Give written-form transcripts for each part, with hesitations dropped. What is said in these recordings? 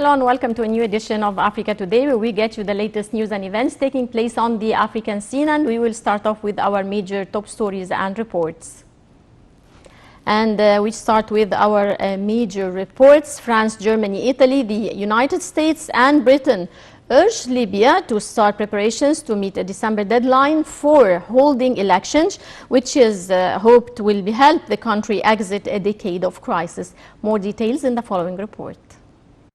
Hello and welcome to a new edition of Africa Today, where we get you the latest news and events taking place on the African scene, and we will start off with our major top stories and reports. And we start with our major reports. France, Germany, Italy, the United States and Britain urged Libya to start preparations to meet a December deadline for holding elections, which is hoped will help the country exit a decade of crisis. More details in the following report.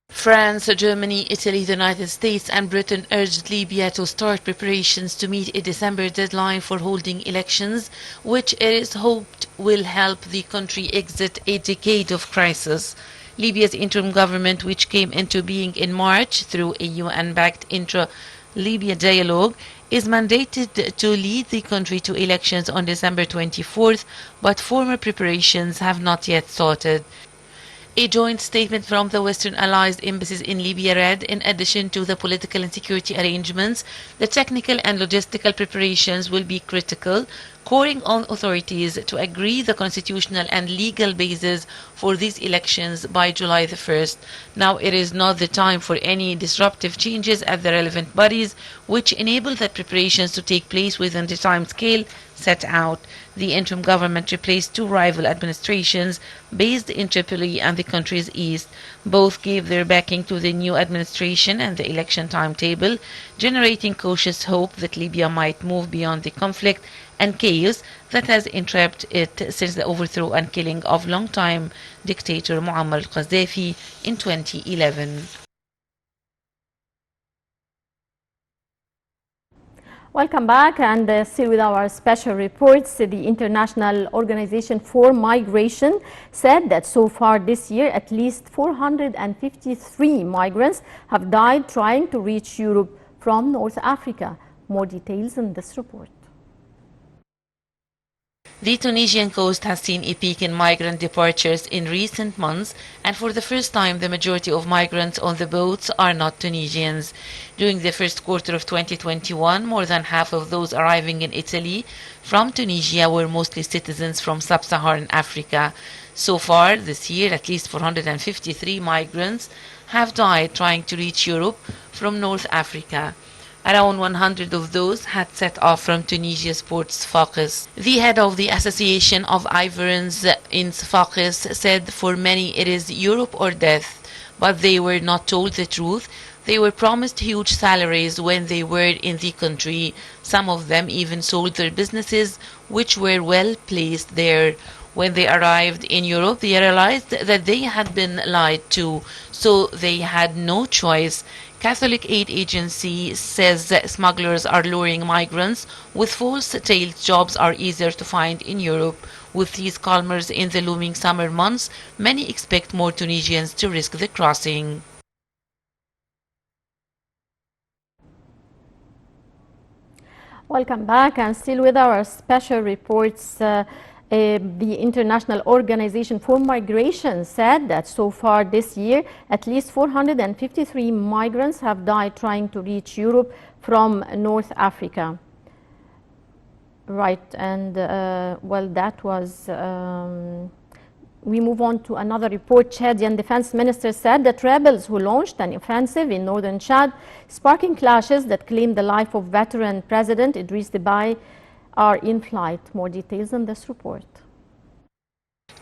France, Germany, Italy, the United States and Britain urged Libya to start preparations to meet a December deadline for holding elections, which it is hoped will help the country exit a decade of crisis. Libya's interim government, which came into being in March through a UN-backed intra-Libya dialogue, is mandated to lead the country to elections on December 24th, but formal preparations have not yet started. A joint statement from the Western Allies embassies in Libya read, in addition to the political and security arrangements, the technical and logistical preparations will be critical, calling on authorities to agree the constitutional and legal basis for these elections by July the 1st. Now it is not the time for any disruptive changes at the relevant bodies, which enable the preparations to take place within the time scale set out. The interim government replaced two rival administrations based in Tripoli and the country's east. Both gave their backing to the new administration and the election timetable, generating cautious hope that Libya might move beyond the conflict and chaos that has entrapped it since the overthrow and killing of longtime dictator Muammar al-Gaddafi in 2011. Welcome back, and still with our special reports. The International Organization for Migration said that so far this year at least 453 migrants have died trying to reach Europe from North Africa. More details in this report. The Tunisian coast has seen a peak in migrant departures in recent months, and for the first time the majority of migrants on the boats are not Tunisians. During the first quarter of 2021, more than half of those arriving in Italy from Tunisia were mostly citizens from sub-Saharan Africa. So far this year, at least 453 migrants have died trying to reach Europe from North Africa. Around 100 of those had set off from Tunisia's port Sfax. The head of the Association of Ivoirians in Sfax said for many it is Europe or death, but they were not told the truth. They were promised huge salaries when they were in the country. Some of them even sold their businesses, which were well placed there. When they arrived in Europe, they realized that they had been lied to, so they had no choice. Catholic Aid Agency says that smugglers are luring migrants with false-tailed jobs are easier to find in Europe. With these calmers in the looming summer months, many expect more Tunisians to risk the crossing. Welcome back, and still with our special reports. The International Organization for Migration said that so far this year, at least 453 migrants have died trying to reach Europe from North Africa. Right, and well, that was... we move on to another report. Chadian Defense Minister said that rebels who launched an offensive in northern Chad, sparking clashes that claimed the life of veteran President Idriss Déby, are in flight. More details in this report.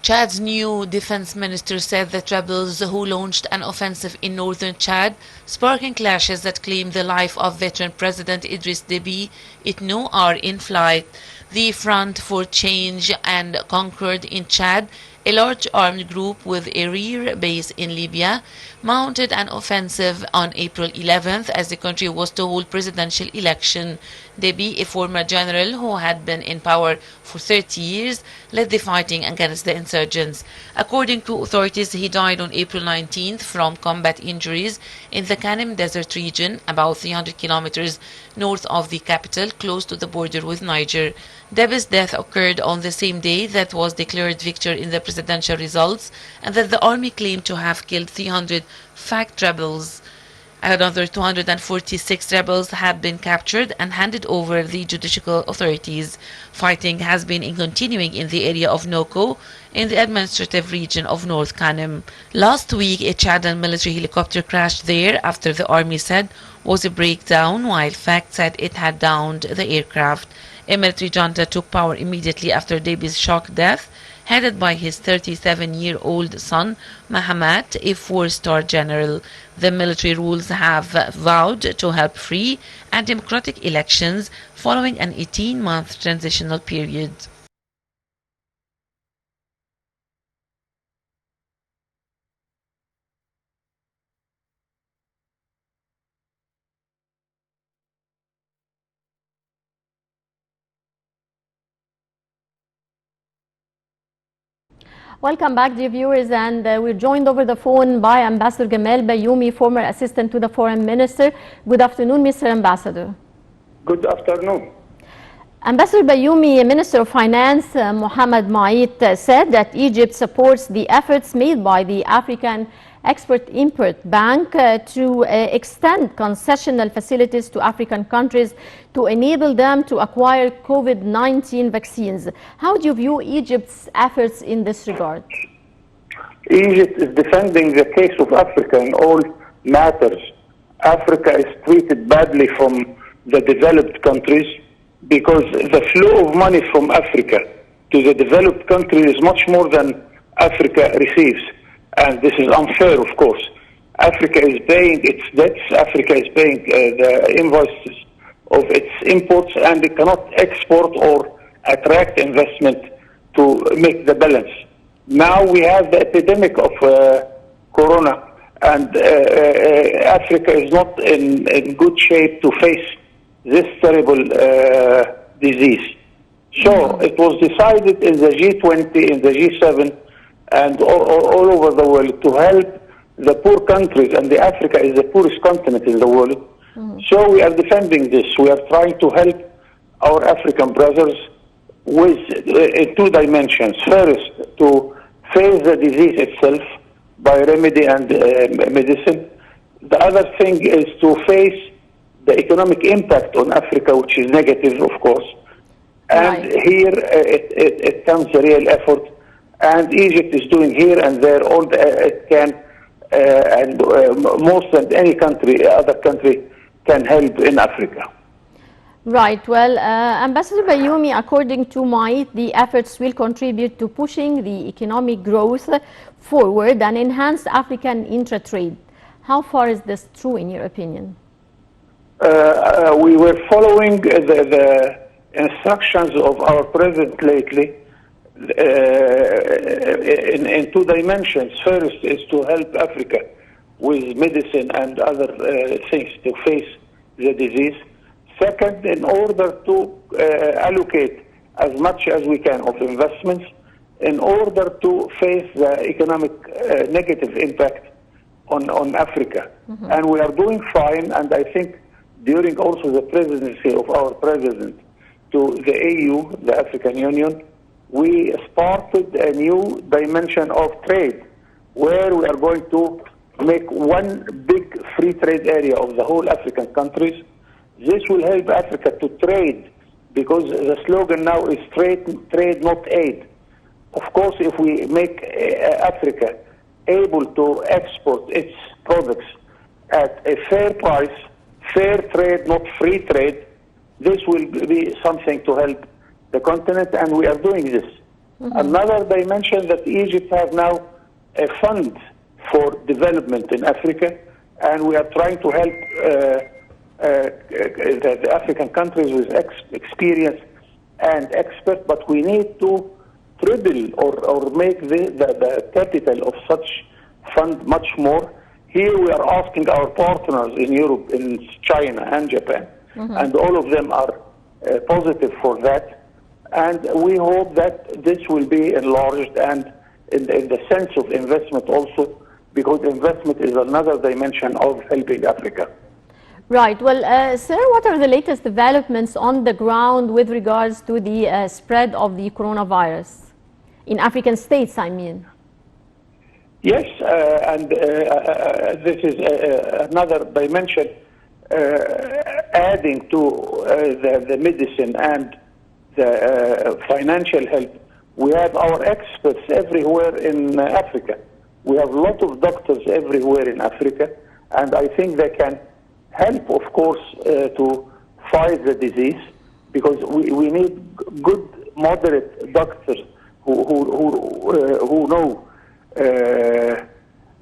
Chad's new defense minister said that rebels who launched an offensive in northern Chad, sparking clashes that claimed the life of veteran President Idriss Déby Itno, are in flight. The Front for Change and Concord in Chad, a large armed group with a rear base in Libya, mounted an offensive on April 11th as the country was to hold presidential election. Déby, a former general who had been in power for 30 years, led the fighting against the insurgents. According to authorities, he died on April 19th from combat injuries in the Kanem Desert region, about 300 kilometers north of the capital, close to the border with Niger. Déby's death occurred on the same day that was declared victor in the presidential results, and that the army claimed to have killed 300 fact rebels. Another 246 rebels have been captured and handed over the judicial authorities. Fighting has been continuing in the area of Noko in the administrative region of North Kanem. Last week, a Chadan military helicopter crashed there after the army said was a breakdown, while FACT said it had downed the aircraft. A military junta took power immediately after Debi's shock death, headed by his 37-year-old son, Mahamat, a four-star general. The military rules have vowed to help free and democratic elections following an 18-month transitional period. Welcome back, dear viewers, and we're joined over the phone by Ambassador Gamal Bayoumi, former assistant to the foreign minister. Good afternoon, Mr. Ambassador. Good afternoon. Ambassador Bayoumi, Minister of Finance Mohamed Maït said that Egypt supports the efforts made by the African Export-Import Bank to extend concessional facilities to African countries to enable them to acquire COVID-19 vaccines. How do you view Egypt's efforts in this regard? Egypt is defending the case of Africa in all matters. Africa is treated badly from the developed countries because the flow of money from Africa to the developed countries is much more than Africa receives. And this is unfair, of course. Africa is paying its debts, Africa is paying the invoices of its imports, and it cannot export or attract investment to make the balance. Now we have the epidemic of corona, and Africa is not in good shape to face this terrible disease. So it was decided in the G20, in the G7, and all over the world to help the poor countries, and Africa is the poorest continent in the world. So we are defending this. We are trying to help our African brothers with in two dimensions. First, to face the disease itself by remedy and medicine. The other thing is to face the economic impact on Africa, which is negative, of course. And here it comes a real effort. And Egypt is doing here and there all it can, and most than any country, other country, can help in Africa. Right. Well, Ambassador Bayoumi, according to Maït, the efforts will contribute to pushing the economic growth forward and enhance African intra-trade. How far is this true, in your opinion? We were following the instructions of our president lately. In two dimensions. First is to help Africa with medicine and other things to face the disease. Second, in order to allocate as much as we can of investments in order to face the economic negative impact on Africa. And we are doing fine, and I think during also the presidency of our president to the AU, the African Union, we started a new dimension of trade where we are going to make one big free trade area of the whole African countries. This will help Africa to trade because the slogan now is trade, not aid. Of course, if we make Africa able to export its products at a fair price, fair trade, not free trade, this will be something to help the continent, and we are doing this. Another dimension that Egypt has now a fund for development in Africa, and we are trying to help the African countries with experience and expert, but we need to triple or make the capital of such fund much more. Here we are asking our partners in Europe, in China and Japan, and all of them are positive for that. And we hope that this will be enlarged and in the sense of investment also, because investment is another dimension of helping Africa. Right. Well, sir, what are the latest developments on the ground with regards to the spread of the coronavirus in African states, I mean? Yes, and this is another dimension adding to the medicine and the financial help. We have our experts everywhere in Africa. We have a lot of doctors everywhere in Africa, and I think they can help, of course, to fight the disease, because we need good, moderate doctors who know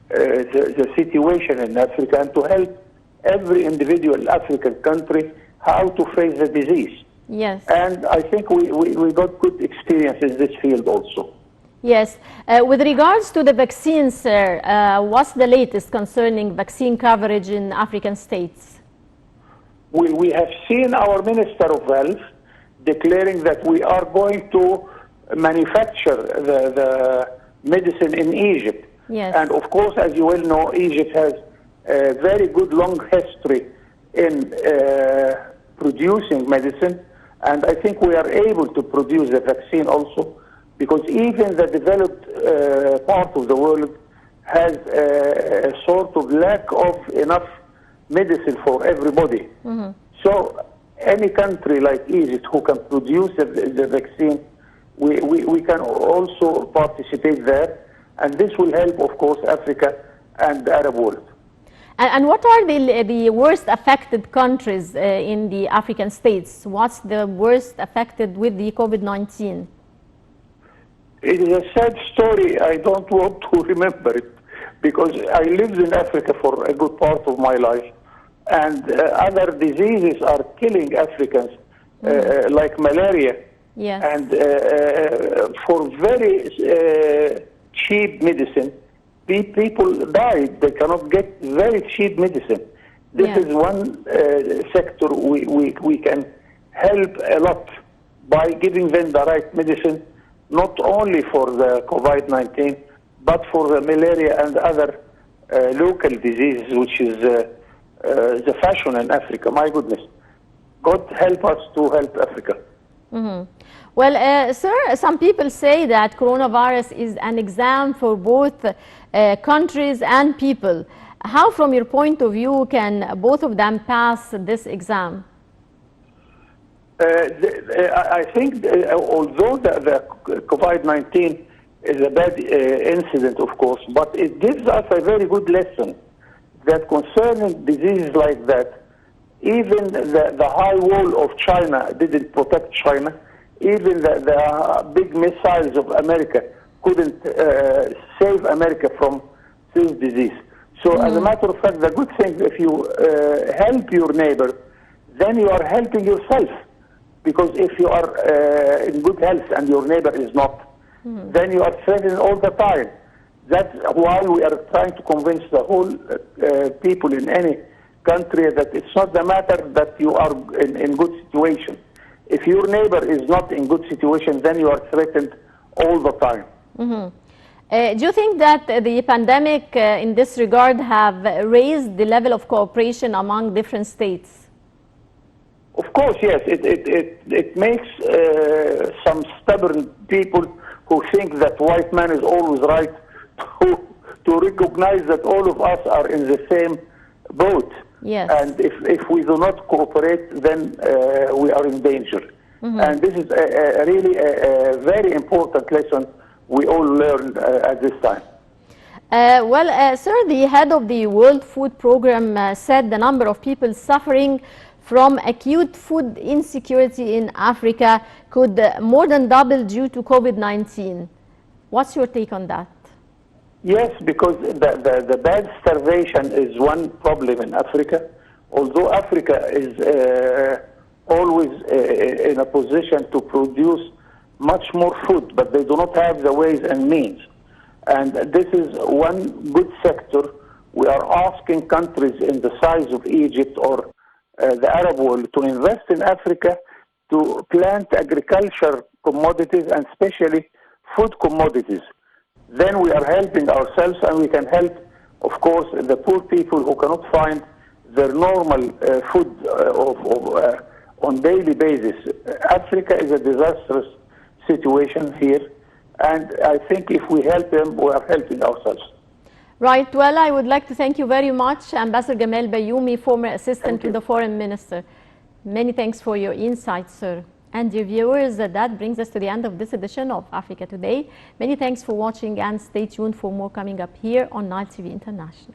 the situation in Africa, and to help every individual African country how to face the disease. Yes. And I think we got good experience in this field also. Yes. With regards to the vaccines, sir, what's the latest concerning vaccine coverage in African states? We have seen our Minister of Health declaring that we are going to manufacture the medicine in Egypt. Yes. And of course, as you well know, Egypt has a very good long history in producing medicine, and I think we are able to produce the vaccine also, because even the developed part of the world has a sort of lack of enough medicine for everybody. Mm-hmm. So any country like Egypt who can produce the vaccine, we can also participate there, and this will help, of course, Africa and the Arab world. And what are the worst affected countries in the African states? What's the worst affected with the COVID-19? It is a sad story. I don't want to remember it, because I lived in Africa for a good part of my life, and other diseases are killing Africans, like malaria. Yes. And for very cheap medicine, people died. They cannot get very cheap medicine. This is one sector we can help a lot by giving them the right medicine, not only for the COVID-19, but for the malaria and other local diseases, which is the fashion in Africa. My goodness. God help us to help Africa. Mm-hmm. Well, sir, some people say that coronavirus is an exam for both countries and people. How, from your point of view, can both of them pass this exam? I think although the COVID-19 is a bad incident, of course, but it gives us a very good lesson that concerning diseases like that, even the high wall of China didn't protect China. Even the big missiles of America couldn't save America from this disease. So as a matter of fact, the good thing, if you help your neighbor, then you are helping yourself. Because if you are in good health and your neighbor is not, then you are threatened all the time. That's why we are trying to convince the whole people in any country that it's not the matter that you are in good situation. If your neighbor is not in good situation, then you are threatened all the time. Mm-hmm. Do you think that the pandemic in this regard have raised the level of cooperation among different states? Of course, yes. It makes some stubborn people who think that white man is always right to recognize that all of us are in the same boat. Yes. And if we do not cooperate, then we are in danger. Mm-hmm. And this is really a very important lesson we all learned at this time. Sir, the head of the World Food Program said the number of people suffering from acute food insecurity in Africa could more than double due to COVID-19. What's your take on that? Yes, because the bad starvation is one problem in Africa. Although Africa is always in a position to produce much more food, but they do not have the ways and means. And this is one good sector. We are asking countries in the size of Egypt or the Arab world to invest in Africa to plant agriculture commodities and especially food commodities. Then we are helping ourselves, and we can help, of course, the poor people who cannot find their normal food on daily basis. Africa is a disastrous situation here, and I think if we help them, we are helping ourselves. Right. Well, I would like to thank you very much, Ambassador Gamal Bayoumi, former assistant to the foreign minister. Many thanks for your insights, sir. And dear viewers, that brings us to the end of this edition of Africa Today. Many thanks for watching and stay tuned for more coming up here on Nile TV International.